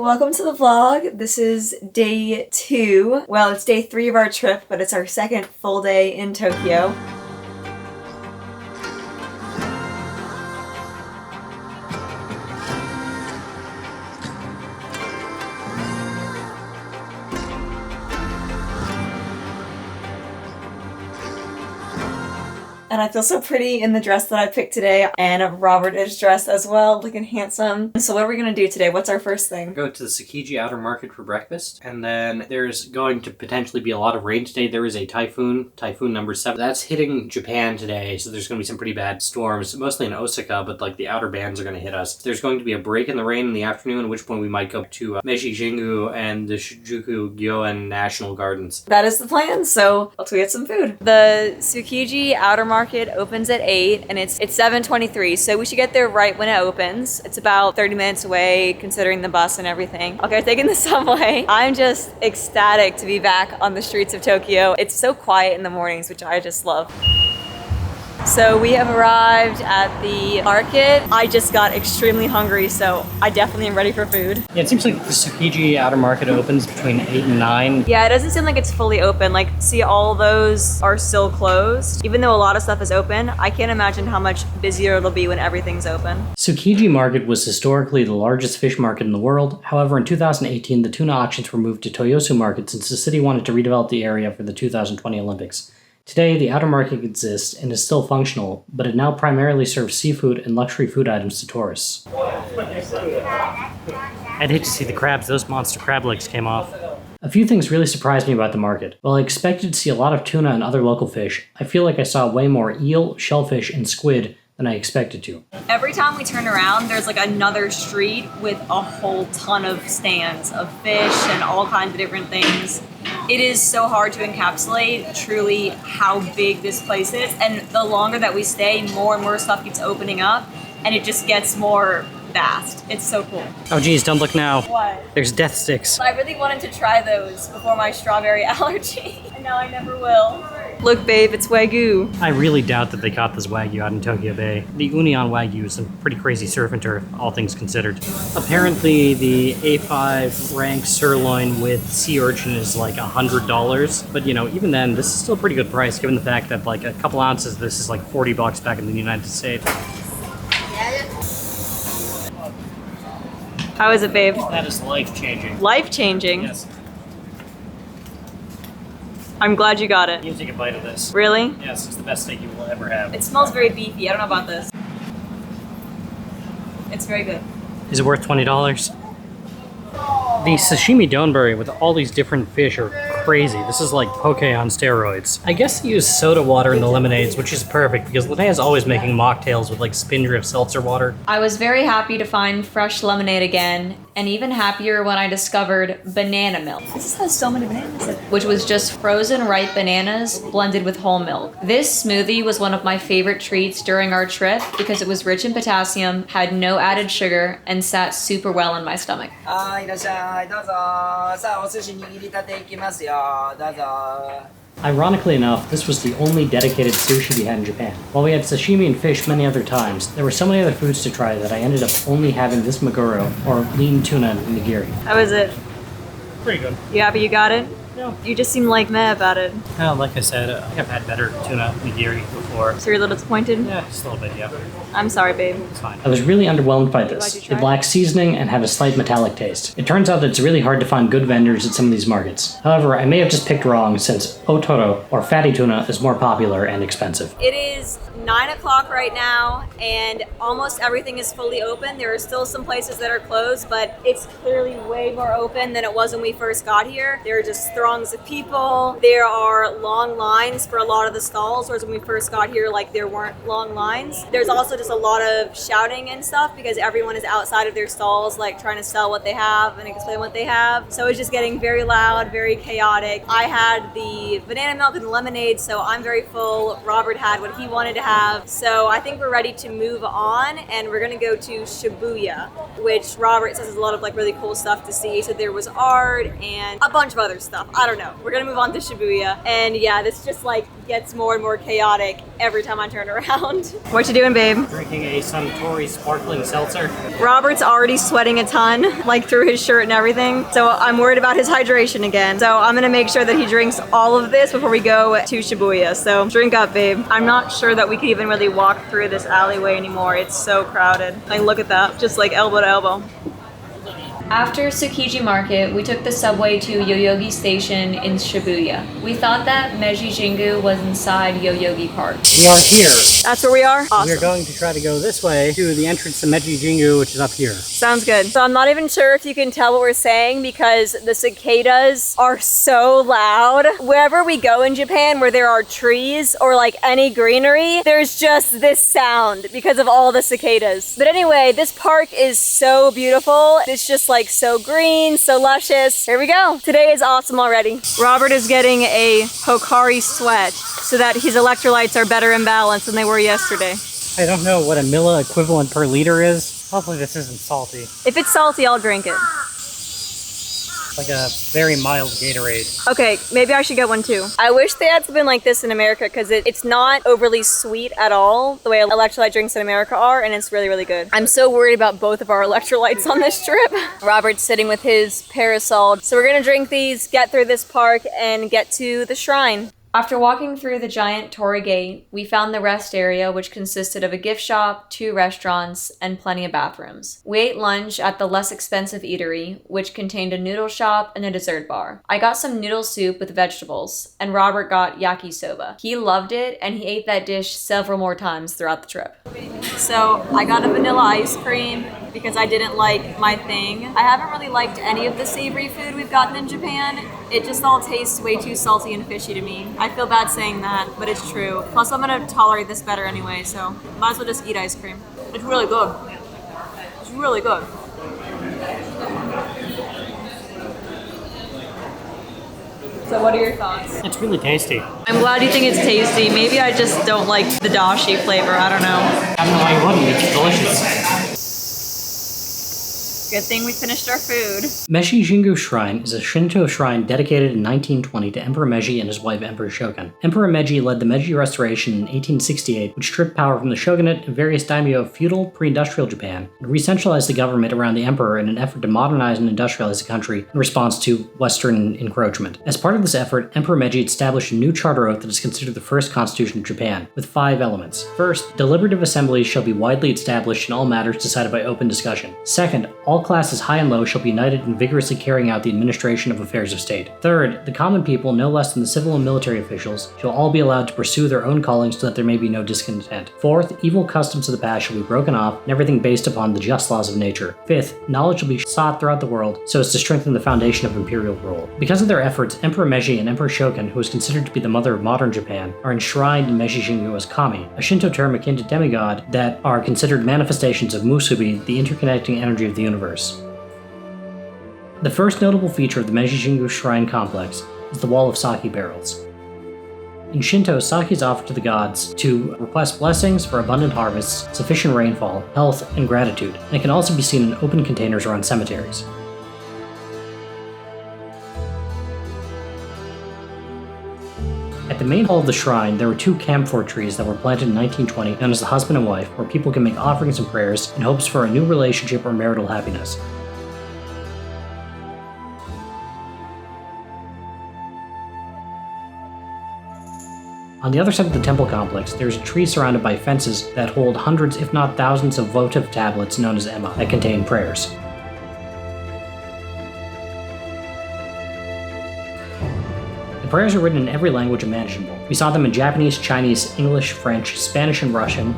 Welcome to the vlog. This is day 2. Well, it's day 3 of our trip, but it's our second full day in Tokyo. And I feel so pretty in the dress that I picked today, and Robert is dressed as well, looking handsome. So what are we gonna do today? What's our first thing? Go to the Tsukiji Outer Market for breakfast, and then there's going to potentially be a lot of rain today. There is a typhoon number 7. That's hitting Japan today, so there's gonna be some pretty bad storms, mostly in Osaka, but like the outer bands are gonna hit us. There's going to be a break in the rain in the afternoon, at which point we might go to Meiji Jingu and the Shinjuku Gyoen National Gardens. That is the plan, so let's go get some food. The Tsukiji Outer Market opens at 8 and it's 7:23, so we should get there right when it opens. It's about 30 minutes away considering the bus and everything. Okay, taking the subway. I'm just ecstatic to be back on the streets of Tokyo. It's so quiet in the mornings, which I just love. So we have arrived at the market. I just got extremely hungry, so I definitely am ready for food. Yeah, it seems like the Tsukiji Outer Market opens between 8 and 9. Yeah, it doesn't seem like it's fully open. Like, see, all those are still closed. Even though a lot of stuff is open, I can't imagine how much busier it'll be when everything's open. Tsukiji Market was historically the largest fish market in the world. However, in 2018, the tuna auctions were moved to Toyosu Market since the city wanted to redevelop the area for the 2020 Olympics. Today, the outer market exists and is still functional, but it now primarily serves seafood and luxury food items to tourists. I'd hate to see the crabs. Those monster crab legs came off. A few things really surprised me about the market. While I expected to see a lot of tuna and other local fish, I feel like I saw way more eel, shellfish, and squid than I expected to. Every time we turn around, there's like another street with a whole ton of stands of fish and all kinds of different things. It is so hard to encapsulate truly how big this place is, and the longer that we stay, more and more stuff keeps opening up, and it just gets more vast. It's so cool. Oh geez, don't look now. What? There's death sticks. I really wanted to try those before my strawberry allergy, and now I never will. Look, babe, it's wagyu. I really doubt that they caught this wagyu out in Tokyo Bay. The uni on wagyu is some pretty crazy surf and turf, all things considered. Apparently, the A5 rank sirloin with sea urchin is like $100, but you know, even then, this is still a pretty good price given the fact that like a couple ounces of this is like $40 back in the United States. How is it, babe? That is life-changing. Life-changing? Yes. I'm glad you got it. You can take a bite of this. Really? Yes, it's the best steak you will ever have. It smells very beefy. I don't know about this. It's very good. Is it worth $20? The sashimi donburi with all these different fish are crazy. This is like poke on steroids. I guess they use soda water in the lemonades, which is perfect because Linnea's always making mocktails with like Spindrift seltzer water. I was very happy to find fresh lemonade again, and even happier when I discovered banana milk. This has so many bananas in it. Which was just frozen ripe bananas blended with whole milk. This smoothie was one of my favorite treats during our trip because it was rich in potassium, had no added sugar, and sat super well in my stomach. Ironically enough, this was the only dedicated sushi we had in Japan. While we had sashimi and fish many other times, there were so many other foods to try that I ended up only having this maguro, or lean tuna nigiri. How is it? Pretty good. You happy you got it? Yeah. You just seem like meh about it. Well, like I said, I've had better tuna nigiri before. So you're a little disappointed? Yeah, just a little bit, yeah. I'm sorry, babe. It's fine. I was really underwhelmed by this. It lacked seasoning and had a slight metallic taste. It turns out that it's really hard to find good vendors at some of these markets. However, I may have just picked wrong since otoro, or fatty tuna, is more popular and expensive. It is 9 o'clock right now, and almost everything is fully open. There are still some places that are closed, but it's clearly way more open than it was when we first got here. There are just throngs of people. There are long lines for a lot of the stalls, whereas when we first got here, like, there weren't long lines. There's also just a lot of shouting and stuff because everyone is outside of their stalls, like, trying to sell what they have and explain what they have. So it's just getting very loud, very chaotic. I had the banana milk and the lemonade, so I'm very full. Robert had what he wanted to have. So I think we're ready to move on, and we're gonna go to Shibuya, which Robert says is a lot of like really cool stuff to see. So there was art and a bunch of other stuff. I don't know. We're gonna move on to Shibuya, and yeah, this just like gets more and more chaotic every time I turn around. What you doing, babe? Drinking a Suntory sparkling seltzer. Robert's already sweating a ton, like through his shirt and everything. So I'm worried about his hydration again. So I'm gonna make sure that he drinks all of this before we go to Shibuya. So drink up, babe. I'm not sure that we could even really walk through this alleyway anymore. It's so crowded. Like, look at that, just like elbow to elbow. After Tsukiji Market, we took the subway to Yoyogi Station in Shibuya. We thought that Meiji Jingu was inside Yoyogi Park. We are here. That's where we are? Awesome. We're going to try to go this way to the entrance to Meiji Jingu, which is up here. Sounds good. So I'm not even sure if you can tell what we're saying because the cicadas are so loud. Wherever we go in Japan where there are trees or like any greenery, there's just this sound because of all the cicadas. But anyway, this park is so beautiful. It's just like so green, so luscious. Here we go. Today is awesome already. Robert is getting a Hokari sweat so that his electrolytes are better in balance than they were yesterday. I don't know what a milli equivalent per liter is. Hopefully this isn't salty. If it's salty, I'll drink it. Like a very mild Gatorade. Okay, maybe I should get one too. I wish they had something like this in America because it's not overly sweet at all, the way electrolyte drinks in America are, and it's really, really good. I'm so worried about both of our electrolytes on this trip. Robert's sitting with his parasol. So we're gonna drink these, get through this park, and get to the shrine. After walking through the giant torii gate, we found the rest area, which consisted of a gift shop, 2 restaurants, and plenty of bathrooms. We ate lunch at the less expensive eatery, which contained a noodle shop and a dessert bar. I got some noodle soup with vegetables, and Robert got yakisoba. He loved it, and he ate that dish several more times throughout the trip. So I got a vanilla ice cream because I didn't like my thing. I haven't really liked any of the savory food we've gotten in Japan. It just all tastes way too salty and fishy to me. I feel bad saying that, but it's true. Plus, I'm gonna tolerate this better anyway, so might as well just eat ice cream. It's really good. It's really good. So what are your thoughts? It's really tasty. I'm glad you think it's tasty. Maybe I just don't like the dashi flavor, I don't know. I don't know why you wouldn't, it's delicious. Good thing we finished our food. Meiji Jingu Shrine is a Shinto shrine dedicated in 1920 to Emperor Meiji and his wife Emperor Shogun. Emperor Meiji led the Meiji Restoration in 1868, which stripped power from the shogunate and various daimyo of feudal, pre-industrial Japan, and re-centralized the government around the emperor in an effort to modernize and industrialize the country in response to Western encroachment. As part of this effort, Emperor Meiji established a new charter oath that is considered the first constitution of Japan, with 5 elements. First, deliberative assemblies shall be widely established in all matters decided by open discussion. Second, all classes high and low shall be united in vigorously carrying out the administration of affairs of state. Third, the common people, no less than the civil and military officials, shall all be allowed to pursue their own callings so that there may be no discontent. Fourth, evil customs of the past shall be broken off, and everything based upon the just laws of nature. Fifth, knowledge shall be sought throughout the world so as to strengthen the foundation of imperial rule. Because of their efforts, Emperor Meiji and Emperor Shogun, who is considered to be the mother of modern Japan, are enshrined in Meiji Jingu as kami, a Shinto term akin to demigod that are considered manifestations of musubi, the interconnecting energy of the universe. The first notable feature of the Meiji Jingu Shrine complex is the wall of sake barrels. In Shinto, sake is offered to the gods to request blessings for abundant harvests, sufficient rainfall, health, and gratitude, and it can also be seen in open containers around cemeteries. At the main hall of the shrine, there were 2 camphor trees that were planted in 1920, known as the husband and wife, where people can make offerings and prayers in hopes for a new relationship or marital happiness. On the other side of the temple complex, there is a tree surrounded by fences that hold hundreds, if not thousands, of votive tablets known as ema that contain prayers. The prayers are written in every language imaginable. We saw them in Japanese, Chinese, English, French, Spanish, and Russian.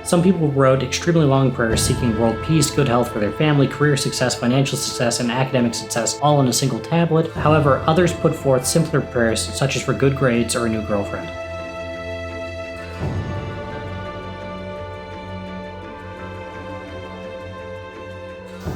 Some people wrote extremely long prayers seeking world peace, good health for their family, career success, financial success, and academic success, all on a single tablet. However, others put forth simpler prayers, such as for good grades or a new girlfriend.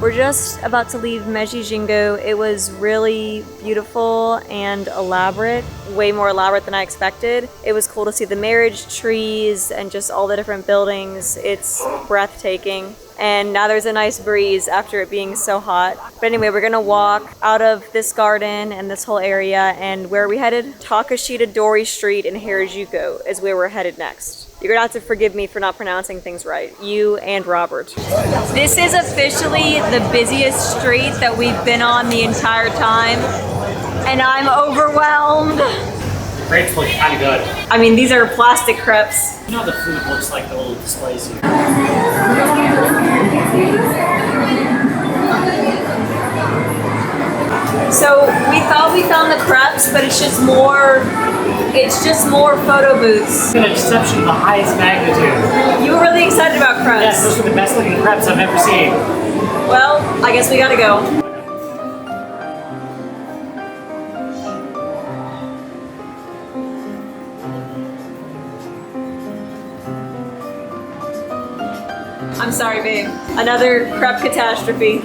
We're just about to leave Meiji Jingu. It was really beautiful and elaborate, way more elaborate than I expected. It was cool to see the marriage trees and just all the different buildings. It's breathtaking. and now there's a nice breeze after it being so hot. But anyway, we're gonna walk out of this garden and this whole area, and where are we headed? Takeshita Dori Street in Harajuku is where we're headed next. You're gonna have to forgive me for not pronouncing things right. You and Robert. This is officially the busiest street that we've been on the entire time, and I'm overwhelmed. Crepes look kind of good. I mean, these are plastic crepes. You know the food looks like the little displays here. So we thought we found the crepes, but it's just more photo booths. An exception of the highest magnitude. You were really excited about crepes. Yes, those are the best looking crepes I've ever seen. Well, I guess we gotta go. I'm sorry, babe. Another crepe catastrophe.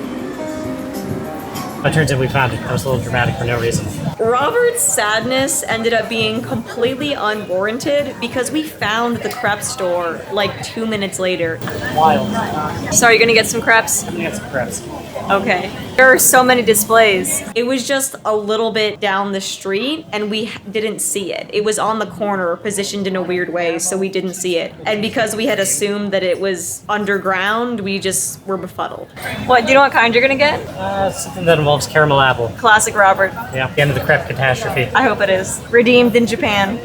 It turns out we found it. That was a little dramatic for no reason. Robert's sadness ended up being completely unwarranted because we found the crepe store like 2 minutes later. Wild. So are you gonna get some crepes? I'm gonna get some crepes. Okay. There are so many displays. It was just a little bit down the street and we didn't see it. It was on the corner, positioned in a weird way, so we didn't see it. And because we had assumed that it was underground, we just were befuddled. What, do you know what kind you're gonna get? Something that involves caramel apple. Classic Robert. Yeah, the end of the crepe catastrophe. I hope it is. Redeemed in Japan.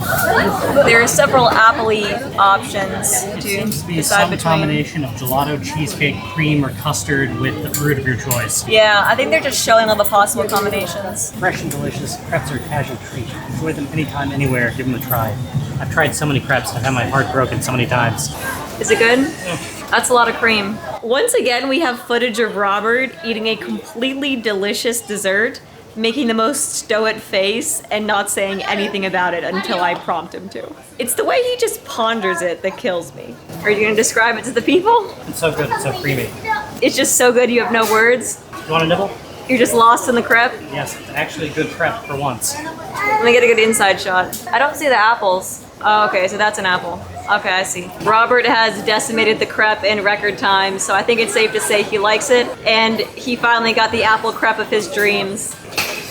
There are several apple-y options to Seems to be decide some between. combination of gelato, cheesecake, cream, or custard with the fruit of your choice. Yeah, I think they're just showing all the possible combinations. Fresh and delicious, crepes are a casual treat. Enjoy them anytime, anywhere. Give them a try. I've tried so many crepes and I've had my heart broken so many times. Is it good? That's a lot of cream. Once again, we have footage of Robert eating a completely delicious dessert, making the most stoic face and not saying anything about it until I prompt him to. It's the way he just ponders it that kills me. Are you gonna describe it to the people? It's so good, it's so creamy. It's just so good you have no words? You want a nibble? You're just lost in the crepe? Yes, it's actually a good crepe for once. Let me get a good inside shot. I don't see the apples. Oh, okay, so that's an apple. Okay, I see. Robert has decimated the crepe in record time, so I think it's safe to say he likes it, and he finally got the apple crepe of his dreams.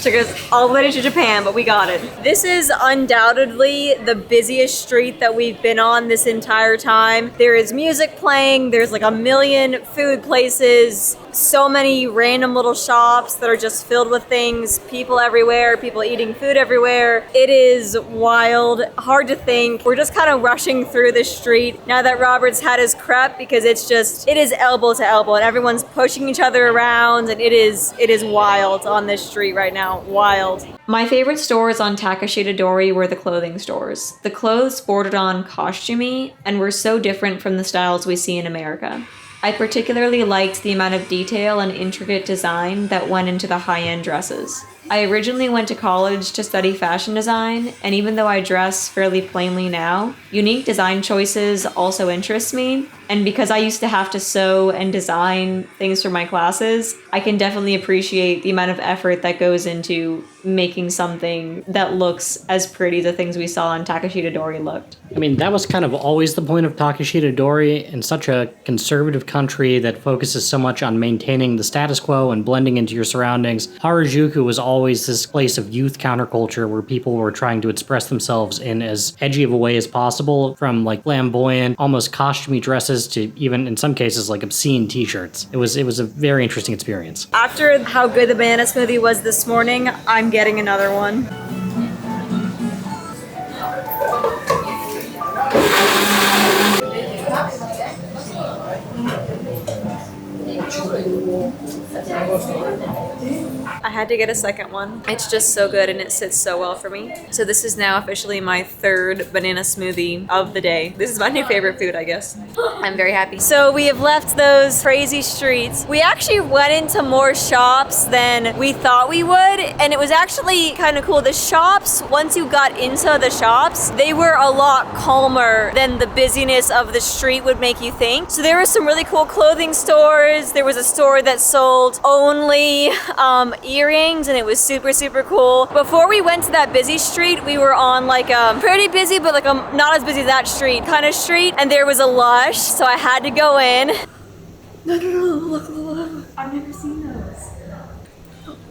Took us all the way to Japan, but we got it. This is undoubtedly the busiest street that we've been on this entire time. There is music playing, there's like a million food places, so many random little shops that are just filled with things, people everywhere, people eating food everywhere. It is wild, hard to think. We're just kind of rushing through this street now that Robert's had his crepe because it is elbow to elbow and everyone's pushing each other around and it is wild on this street right now. Wild. My favorite stores on Takeshita Dori were the clothing stores. The clothes bordered on costumey and were so different from the styles we see in America. I particularly liked the amount of detail and intricate design that went into the high-end dresses. I originally went to college to study fashion design, and even though I dress fairly plainly now, unique design choices also interest me, and because I used to have to sew and design things for my classes, I can definitely appreciate the amount of effort that goes into making something that looks as pretty as the things we saw on Takeshita Dori looked. I mean, that was kind of always the point of Takeshita Dori. In such a conservative country that focuses so much on maintaining the status quo and blending into your surroundings, Harajuku was always this place of youth counterculture where people were trying to express themselves in as edgy of a way as possible, from like flamboyant, almost costumey dresses to even, in some cases, like obscene t-shirts. It was a very interesting experience. After how good the banana smoothie was this morning, I'm getting another one. I had to get a second one. It's just so good and it sits so well for me. So this is now officially my third banana smoothie of the day. This is my new favorite food, I guess. I'm very happy. So we have left those crazy streets. We actually went into more shops than we thought we would, and it was actually kind of cool. The shops, once you got into the shops, they were a lot calmer than the busyness of the street would make you think. So there were some really cool clothing stores. There was a store that sold only earrings, and it was super, super cool. Before we went to that busy street, we were on like a pretty busy, but like a not as busy as that street kind of street, and there was a Lush, so I had to go in. No, look. I've never seen those.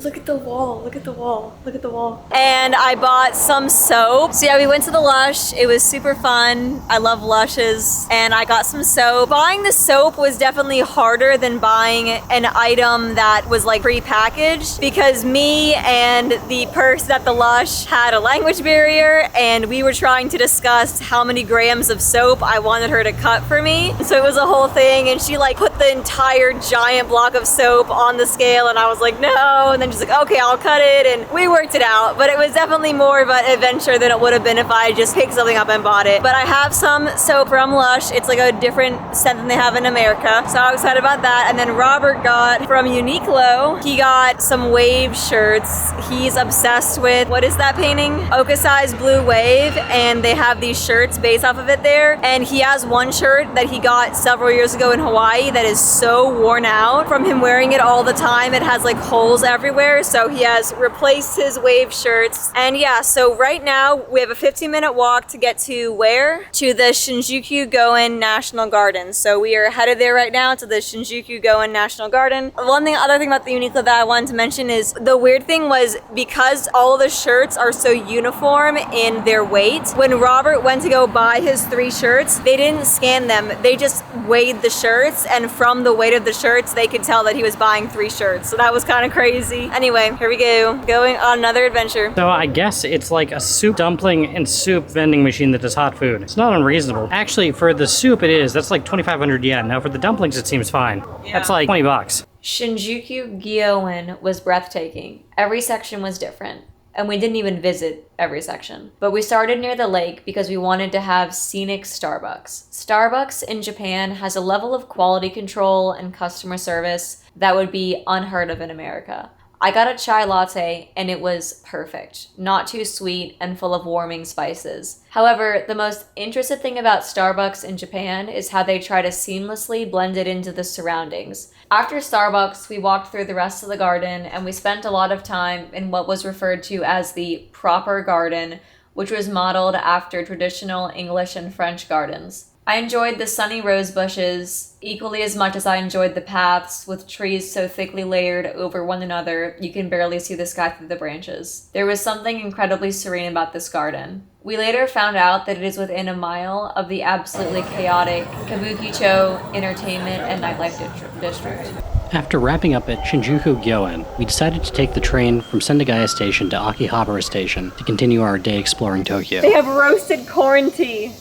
Look at the wall, look at the wall, look at the wall. And I bought some soap. So yeah, we went to the Lush. It was super fun. I love Lushes. And I got some soap. Buying the soap was definitely harder than buying an item that was like pre-packaged, because me and the person at the Lush had a language barrier and we were trying to discuss how many grams of soap I wanted her to cut for me. So it was a whole thing, and she like put the entire giant block of soap on the scale and I was like, no. And then she's like, okay, I'll cut it, and we worked it out. But it was definitely more of an adventure than it would have been if I just picked something up and bought it. But I have some soap from Lush. It's like a different scent than they have in America, so I was excited about that. And then Robert got from Uniqlo, he got some wave shirts. He's obsessed with, what is that painting? Okasai's Blue Wave, and they have these shirts based off of it there. And he has one shirt that he got several years ago in Hawaii that is so worn out from him wearing it all the time. It has like holes everywhere, so he has replaced his wave shirts. And yeah, so right now we have a 15-minute walk to get to where? To the Shinjuku Gyoen National Gardens. So we are headed there right now to the Shinjuku Gyoen National Garden. Other thing about the Uniqlo that I wanted to mention is the weird thing was, because all of the shirts are so uniform in their weight, when Robert went to go buy his 3 shirts, they didn't scan them. They just weighed the shirts, and from the weight of the shirts, they could tell that he was buying 3 shirts. So that was kind of crazy. Anyway, here we go. Going on another adventure. So I guess it's like a soup dumpling and soup vending machine that does hot food. It's not unreasonable. Actually, for the soup it is. That's like 2,500 yen. Now for the dumplings it seems fine. Yeah. That's like 20 bucks. Shinjuku Gyoen was breathtaking. Every section was different. And we didn't even visit every section. But we started near the lake because we wanted to have scenic Starbucks. Starbucks in Japan has a level of quality control and customer service that would be unheard of in America. I got a chai latte and it was perfect. Not too sweet and full of warming spices. However, the most interesting thing about Starbucks in Japan is how they try to seamlessly blend it into the surroundings. After Starbucks, we walked through the rest of the garden and we spent a lot of time in what was referred to as the proper garden, which was modeled after traditional English and French gardens. I enjoyed the sunny rose bushes equally as much as I enjoyed the paths, with trees so thickly layered over one another you can barely see the sky through the branches. There was something incredibly serene about this garden. We later found out that it is within a mile of the absolutely chaotic Kabukicho Entertainment and Nightlife District. After wrapping up at Shinjuku Gyoen, we decided to take the train from Sendagaya Station to Akihabara Station to continue our day exploring Tokyo. They have roasted corn tea.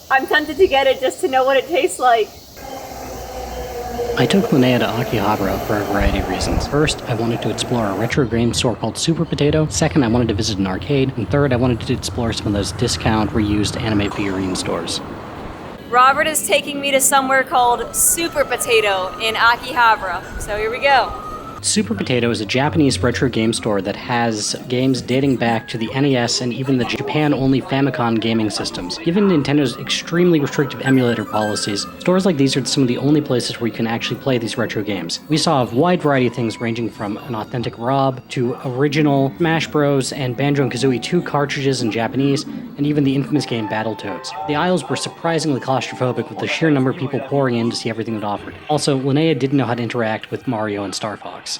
I'm tempted to get it just to know what it tastes like. I took Linnea to Akihabara for a variety of reasons. First, I wanted to explore a retro game store called Super Potato. Second, I wanted to visit an arcade. And third, I wanted to explore some of those discount, reused anime figurine stores. Robert is taking me to somewhere called Super Potato in Akihabara. So here we go. Super Potato is a Japanese retro game store that has games dating back to the NES and even the Japan-only Famicom gaming systems. Given Nintendo's extremely restrictive emulator policies, stores like these are some of the only places where you can actually play these retro games. We saw a wide variety of things ranging from an authentic Rob to original Smash Bros. And Banjo-Kazooie 2 cartridges in Japanese, and even the infamous game Battletoads. The aisles were surprisingly claustrophobic with the sheer number of people pouring in to see everything it offered. Also, Linnea didn't know how to interact with Mario and Star Fox.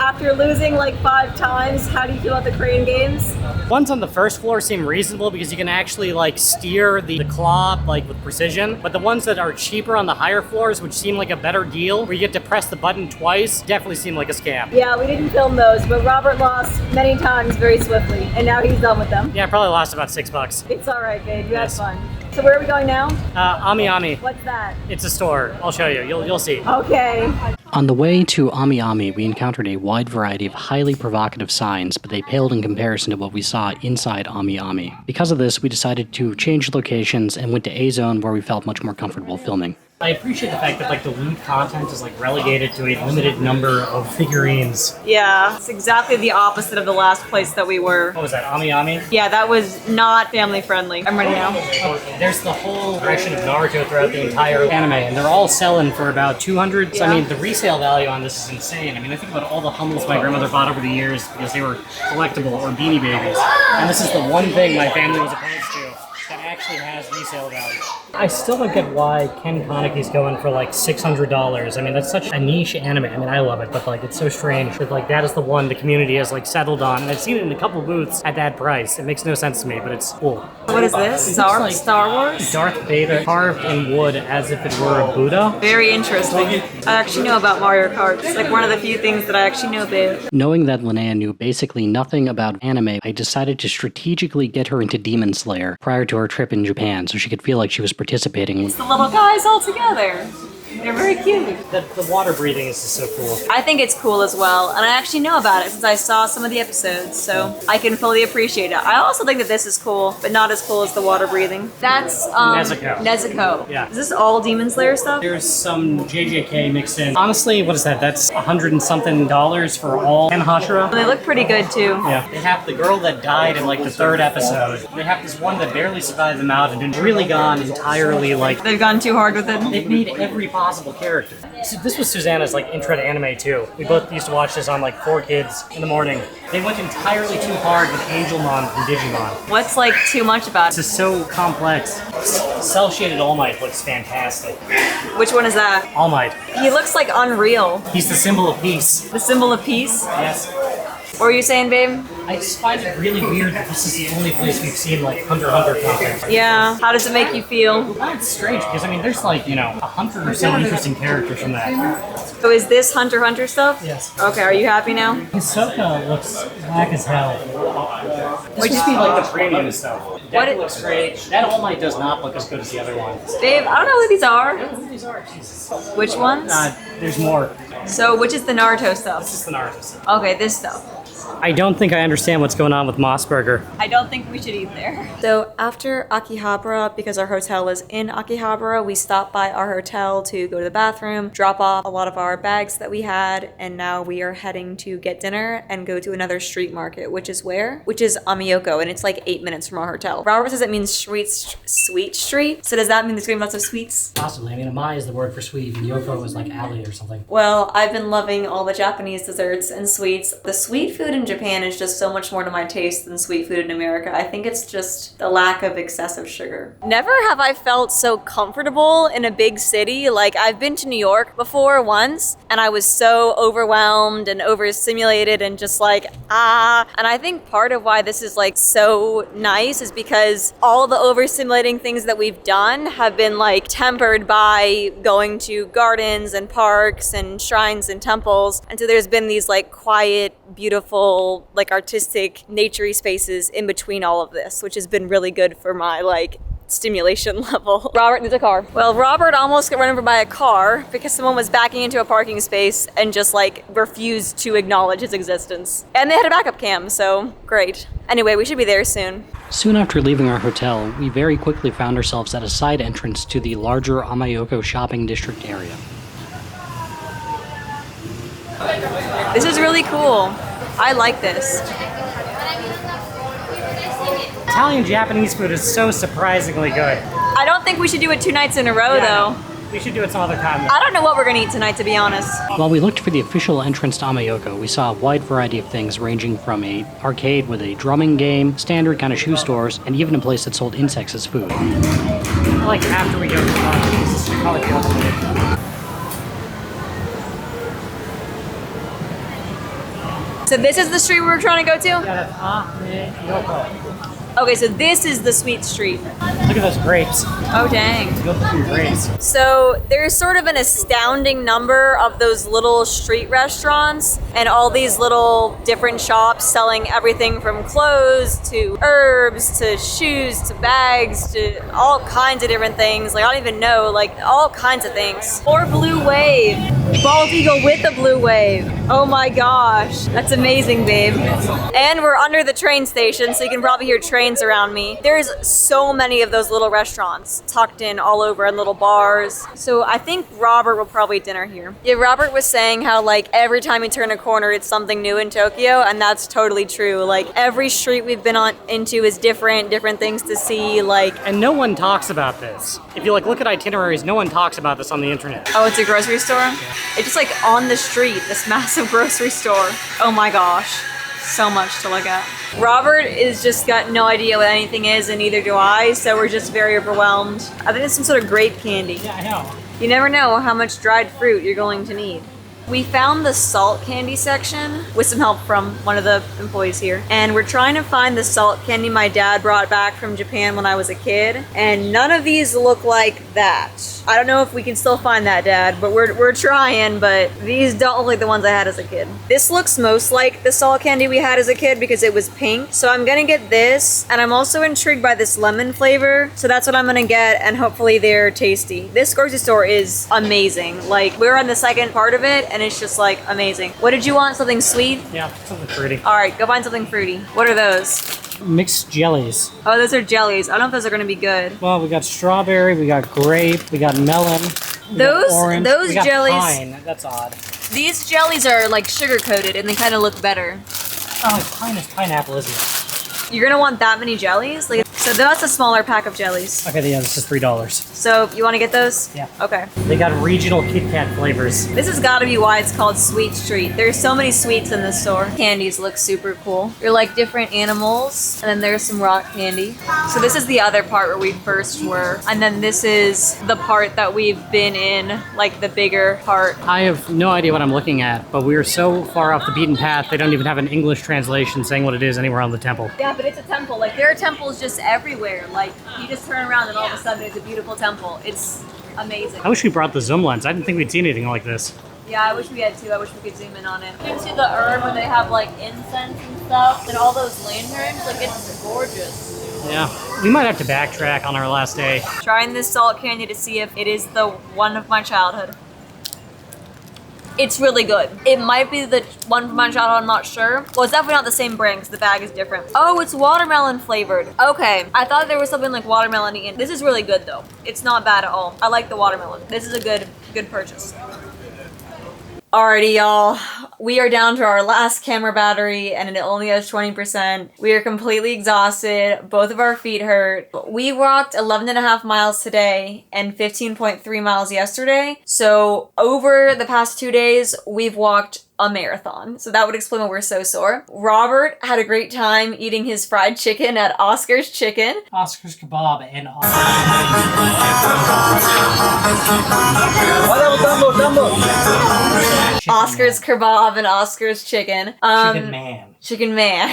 After losing like 5 times, how do you feel about the Korean games? Ones on the first floor seem reasonable because you can actually like steer the claw like with precision, but the ones that are cheaper on the higher floors, which seem like a better deal, where you get to press the button twice, definitely seem like a scam. Yeah, we didn't film those, but Robert lost many times very swiftly, and now he's done with them. Yeah, I probably lost about $6. It's alright, babe, you had fun. So where are we going now? Ami Ami. What's that? It's a store. I'll show you. You'll see. Okay. On the way to Ami Ami, we encountered a wide variety of highly provocative signs, but they paled in comparison to what we saw inside Ami Ami. Because of this, we decided to change locations and went to Azone, where we felt much more comfortable filming. I appreciate the fact that like the loot content is like relegated to a limited number of figurines. Yeah, it's exactly the opposite of the last place that we were. What was that, Ami Ami? Yeah, that was not family friendly. I'm ready now. Oh, there's the whole progression of Naruto throughout the entire anime, and they're all selling for about 200. So, I mean, the resale value on this is insane. I mean, I think about all the Hummels my grandmother bought over the years because they were collectible or Beanie Babies. And this is the one thing my family was opposed to that actually has resale value. I still don't get why Ken Kaneki's going for like $600. I mean, that's such a niche anime. I mean, I love it, but like it's so strange that like that is the one the community has like settled on. And I've seen it in a couple booths at that price. It makes no sense to me, but it's cool. What is this? Star Wars? Darth Vader carved in wood as if it were a Buddha. Very interesting. I actually know about Mario Kart. It's like one of the few things that I actually know, babe. Knowing that Linnea knew basically nothing about anime, I decided to strategically get her into Demon Slayer prior to our trip in Japan so she could feel like she was participating. It's the little guys all together. They're very cute. The water breathing is just so cool. I think it's cool as well, and I actually know about it since I saw some of the episodes, so I can fully appreciate it. I also think that this is cool, but not as cool as the water breathing. That's Nezuko. Nezuko. Yeah. Is this all Demon Slayer stuff? There's some JJK mixed in. Honestly, what is that? That's $100 and something for all Ken Hashira. They look pretty good too. Yeah. They have the girl that died in like the 3rd episode. They have this one that barely survived them out and really gone entirely like... They've gone too hard with it. They've made every possible character. So this was Susanna's like intro to anime too. We both used to watch this on like 4Kids in the morning. They went entirely too hard with Angelmon from Digimon. What's like too much about This it? is so complex. Cell shaded All Might looks fantastic. Which one is that? All Might. He looks like Unreal. He's the symbol of peace. The symbol of peace? Yes. What were you saying, babe? I just find it really weird that this is the only place we've seen like Hunter x Hunter content. Yeah. How does it make you feel? Well, it's strange because I mean there's like, 100 or so interesting characters from that. So is this Hunter x Hunter stuff? Yes. Okay, are you happy now? Hisoka looks black as hell. This must be like the premium stuff. What That looks great. That All Might does not look as good as the other ones. Babe, I don't know who these I are. don't know who these are, Jesus. Which ones? There's more. So which is the Naruto stuff? This is the Naruto stuff. Okay, this stuff. I don't think I understand what's going on with Mossburger. I don't think we should eat there. So after Akihabara, because our hotel is in Akihabara, we stopped by our hotel to go to the bathroom, drop off a lot of our bags that we had, and now we are heading to get dinner and go to another street market, which is where? Which is Ameyoko, and it's like 8 minutes from our hotel. Robert says it means sweet street. So does that mean there's gonna be lots of sweets? Possibly. I mean, Amai is the word for sweet, and Yoko is like alley or something. Well, I've been loving all the Japanese desserts and sweets. The sweet food in Japan is just so much more to my taste than sweet food in America. I think it's just the lack of excessive sugar. Never have I felt so comfortable in a big city. Like, I've been to New York before once, and I was so overwhelmed and overstimulated and just like, And I think part of why this is like so nice is because all the overstimulating things that we've done have been like tempered by going to gardens and parks and shrines and temples. And so there's been these like quiet, beautiful, like artistic, naturey spaces in between all of this, which has been really good for my like stimulation level. Robert needs a car. Well, Robert almost got run over by a car because someone was backing into a parking space and just like refused to acknowledge his existence. And they had a backup cam, so great. Anyway, we should be there soon. Soon after leaving our hotel, we very quickly found ourselves at a side entrance to the larger Ameyoko shopping district area. This is really cool. I like this. Italian Japanese food is so surprisingly good. I don't think we should do it 2 nights in a row though. We should do it some other time. I don't know what we're gonna eat tonight, to be honest. While we looked for the official entrance to Ameyoko, we saw a wide variety of things ranging from a arcade with a drumming game, standard kind of shoe stores, and even a place that sold insects as food. Like after we go to the this should probably be open. So this is the street we're trying to go to? Yeah, that's Ameyoko. Okay, so this is the sweet street. Look at those grapes. Oh, dang. Go for your grapes. So there's sort of an astounding number of those little street restaurants and all these little different shops selling everything from clothes to herbs to shoes to bags to all kinds of different things. Like, I don't even know, like all kinds of things. Or Blue Wave. Bald Eagle with a Blue Wave. Oh my gosh, that's amazing, babe. And we're under the train station, so you can probably hear trains around me. There's so many of those little restaurants tucked in all over and little bars. So I think Robert will probably eat dinner here. Yeah, Robert was saying how like every time you turn a corner, it's something new in Tokyo, and that's totally true. Like every street we've been on into is different things to see, like. And no one talks about this. If you like look at itineraries, no one talks about this on the internet. Oh, it's a grocery store? Yeah. It's just like on the street, this massive grocery store. Oh my gosh, so much to look at. Robert is just got no idea what anything is, and neither do I, so we're just very overwhelmed. I think it's some sort of grape candy. Yeah, I know. You never know how much dried fruit you're going to need. We found the salt candy section with some help from one of the employees here. And we're trying to find the salt candy my dad brought back from Japan when I was a kid. And none of these look like that. I don't know if we can still find that, Dad, but we're trying, but these don't look like the ones I had as a kid. This looks most like the salt candy we had as a kid because it was pink. So I'm gonna get this, and I'm also intrigued by this lemon flavor. So that's what I'm gonna get, and hopefully they're tasty. This grocery store is amazing. Like, we're on the second part of it, and it's just like amazing. What did you want? Something sweet? Yeah, something fruity. All right, go find something fruity. What are those? Mixed jellies. Oh, those are jellies. I don't know if those are gonna be good. Well, we got strawberry, we got grape, we got melon. Those we got jellies. Pine. That's odd. These jellies are like sugar coated, and they kind of look better. Oh, pine is pineapple, isn't it? You're gonna want that many jellies? Like, so that's a smaller pack of jellies. Okay, yeah, this is $3. So you want to get those? Yeah. Okay. They got regional Kit Kat flavors. This has got to be why it's called Sweet Street. There's so many sweets in this store. Candies look super cool. They're like different animals, and then there's some rock candy. So this is the other part where we first were, and then this is the part that we've been in, like the bigger part. I have no idea what I'm looking at, but we are so far off the beaten path, they don't even have an English translation saying what it is anywhere on the temple. Yeah, but it's a temple. Like, there are temples just everywhere. Like, you just turn around and all of a sudden it's a beautiful temple. It's amazing. I wish we brought the zoom lens. I didn't think we'd see anything like this. Yeah, I wish we had too. I wish we could zoom in on it. You can see the urn where they have like incense and stuff, and all those lanterns. Like, it's gorgeous. Yeah, we might have to backtrack on our last day. Trying this salt candy to see if it is the one of my childhood. It's really good. It might be the one from my childhood, I'm not sure. Well, it's definitely not the same brand because the bag is different. Oh, it's watermelon flavored. Okay, I thought there was something like watermelon-y in. This is really good though. It's not bad at all. I like the watermelon. This is a good purchase. Alrighty, y'all. We are down to our last camera battery and it only has 20%. We are completely exhausted. Both of our feet hurt. We walked 11.5 miles today and 15.3 miles yesterday. So over the past 2 days, we've walked a marathon. So that would explain why we're so sore. Robert had a great time eating his fried chicken at Oscar's Chicken. Oscar's Kebab and Oscar's Kebab and Oscar's Chicken. Chicken Man. Chicken Man.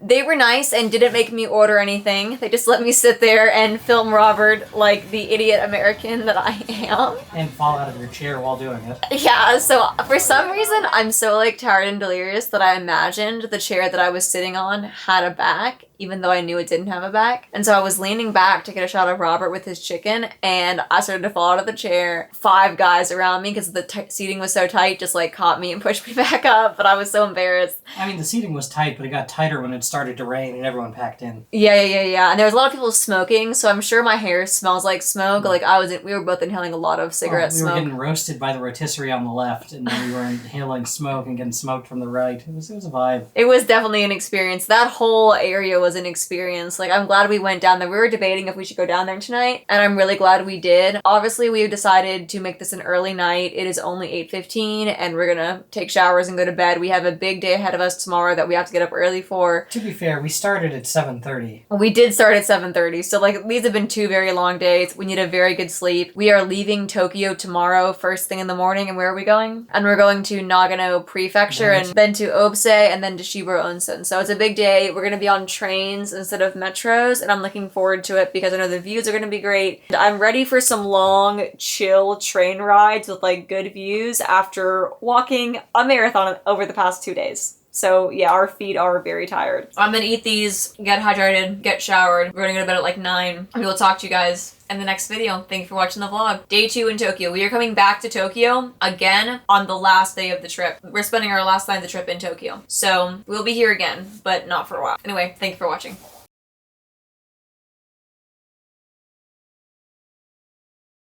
They were nice and didn't make me order anything. They just let me sit there and film Robert like the idiot American that I am. And fall out of your chair while doing it. Yeah, so for some reason, I'm so like tired and delirious that I imagined the chair that I was sitting on had a back, even though I knew it didn't have a back. And so I was leaning back to get a shot of Robert with his chicken, and I started to fall out of the chair. 5 guys around me, because the seating was so tight, just like caught me and pushed me back up, but I was so embarrassed. I mean, the seating was tight, but it got tighter when it started to rain and everyone packed in. Yeah. And there was a lot of people smoking, so I'm sure my hair smells like smoke. Like we were both inhaling a lot of cigarette smoke. We were getting roasted by the rotisserie on the left, and then we were inhaling smoke and getting smoked from the right. It was a vibe. It was definitely an experience. That whole area was an experience. Like, I'm glad we went down there. We were debating if we should go down there tonight, and I'm really glad we did. Obviously, we decided to make this an early night. It is only 8:15, and we're gonna take showers and go to bed. We have a big day ahead of us tomorrow that we have to get up early for. To be fair, we started at 7:30. We did start at 7:30, so like these have been 2 very long days. We need a very good sleep. We are leaving Tokyo tomorrow first thing in the morning, and where are we going? And we're going to Nagano Prefecture, and then to Obse, and then to Shibuya Onsen. So it's a big day. We're gonna be on trains instead of metros, and I'm looking forward to it because I know the views are gonna be great. I'm ready for some long, chill train rides with like good views after walking a marathon over the past 2 days. So yeah, our feet are very tired. I'm gonna eat these, get hydrated, get showered. We're gonna go to bed at like 9. And we'll talk to you guys in the next video. Thank you for watching the vlog. Day 2 in Tokyo. We are coming back to Tokyo again on the last day of the trip. We're spending our last night of the trip in Tokyo. So we'll be here again, but not for a while. Anyway, thank you for watching.